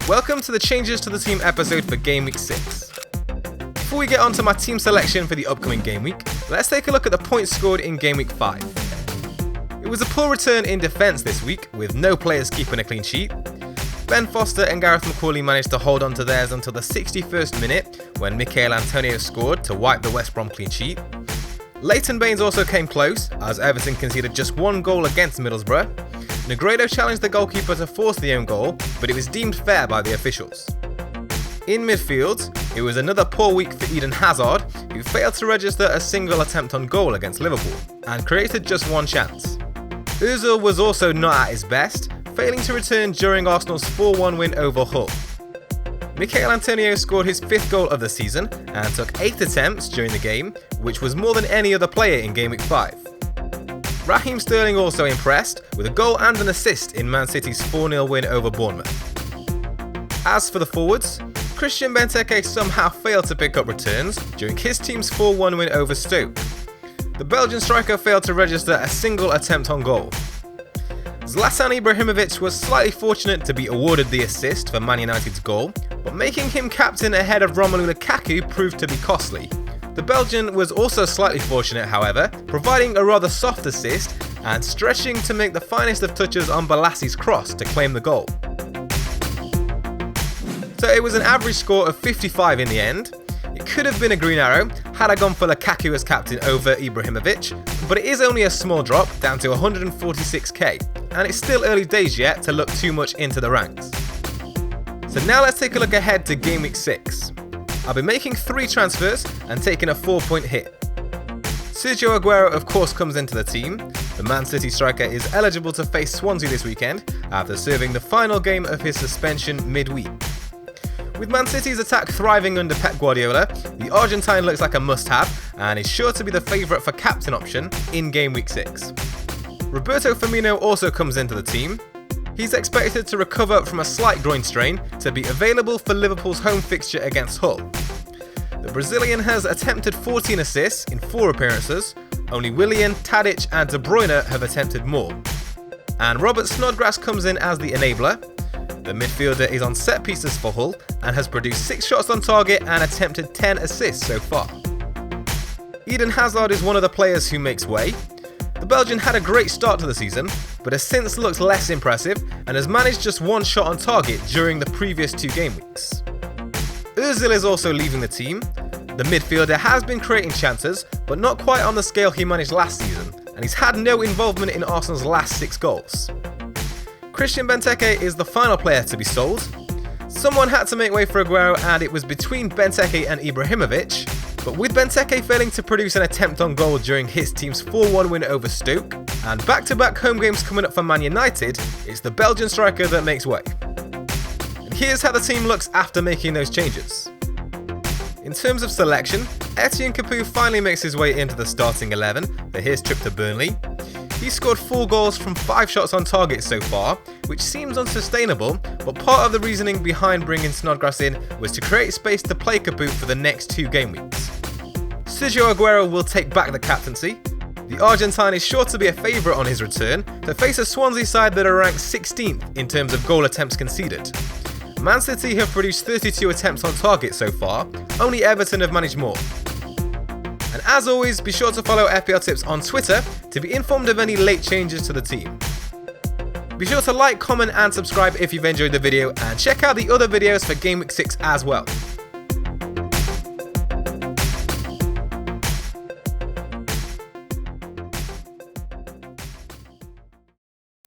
Welcome to the Changes to the Team episode for Game Week 6. Before we get on to my team selection for the upcoming game week, let's take a look at the points scored in Game Week 5. It was a poor return in defence this week, with no players keeping a clean sheet. Ben Foster and Gareth McCauley managed to hold on to theirs until the 61st minute, when Michail Antonio scored to wipe the West Brom clean sheet. Leighton Baines also came close, as Everton conceded just one goal against Middlesbrough. Negredo challenged the goalkeeper to force the own goal, but it was deemed fair by the officials. In midfield, it was another poor week for Eden Hazard, who failed to register a single attempt on goal against Liverpool, and created just one chance. Ozil was also not at his best, failing to return during Arsenal's 4-1 win over Hull. Michail Antonio scored his 5th goal of the season, and took 8 attempts during the game, which was more than any other player in Game Week 5. Raheem Sterling also impressed, with a goal and an assist in Man City's 4-0 win over Bournemouth. As for the forwards, Christian Benteke somehow failed to pick up returns during his team's 4-1 win over Stoke. The Belgian striker failed to register a single attempt on goal. Zlatan Ibrahimovic was slightly fortunate to be awarded the assist for Man United's goal, but making him captain ahead of Romelu Lukaku proved to be costly. The Belgian was also slightly fortunate, however, providing a rather soft assist and stretching to make the finest of touches on Bolassi's cross to claim the goal. So it was an average score of 55 in the end. It could have been a green arrow had I gone for Lukaku as captain over Ibrahimovic, but it is only a small drop down to 146k, and it's still early days yet to look too much into the ranks. So now let's take a look ahead to Game Week 6. I'll be making 3 transfers and taking a 4-point hit. Sergio Aguero of course comes into the team. The Man City striker is eligible to face Swansea this weekend after serving the final game of his suspension midweek. With Man City's attack thriving under Pep Guardiola, the Argentine looks like a must-have and is sure to be the favourite for captain option in Game Week 6. Roberto Firmino also comes into the team. He's expected to recover from a slight groin strain to be available for Liverpool's home fixture against Hull. The Brazilian has attempted 14 assists in 4 appearances. Only Willian, Tadic and De Bruyne have attempted more. And Robert Snodgrass comes in as the enabler. The midfielder is on set pieces for Hull and has produced 6 shots on target and attempted 10 assists so far. Eden Hazard is one of the players who makes way. The Belgian had a great start to the season, but has since looked less impressive and has managed just 1 shot on target during the previous 2 game weeks. Ozil is also leaving the team. The midfielder has been creating chances, but not quite on the scale he managed last season, and he's had no involvement in Arsenal's last 6 goals. Christian Benteke is the final player to be sold. Someone had to make way for Aguero, and it was between Benteke and Ibrahimovic, but with Benteke failing to produce an attempt on goal during his team's 4-1 win over Stoke, and back-to-back home games coming up for Man United, it's the Belgian striker that makes way. And here's how the team looks after making those changes. In terms of selection, Etienne Capoue finally makes his way into the starting 11 for his trip to Burnley. He scored 4 goals from 5 shots on target so far, which seems unsustainable, but part of the reasoning behind bringing Snodgrass in was to create space to play Capoue for the next 2 game weeks. Sergio Aguero will take back the captaincy. The Argentine is sure to be a favourite on his return to face a Swansea side that are ranked 16th in terms of goal attempts conceded. Man City have produced 32 attempts on target so far, only Everton have managed more. And as always, be sure to follow FPLtips on Twitter to be informed of any late changes to the team. Be sure to like, comment and subscribe if you've enjoyed the video, and check out the other videos for Game Week 6 as well.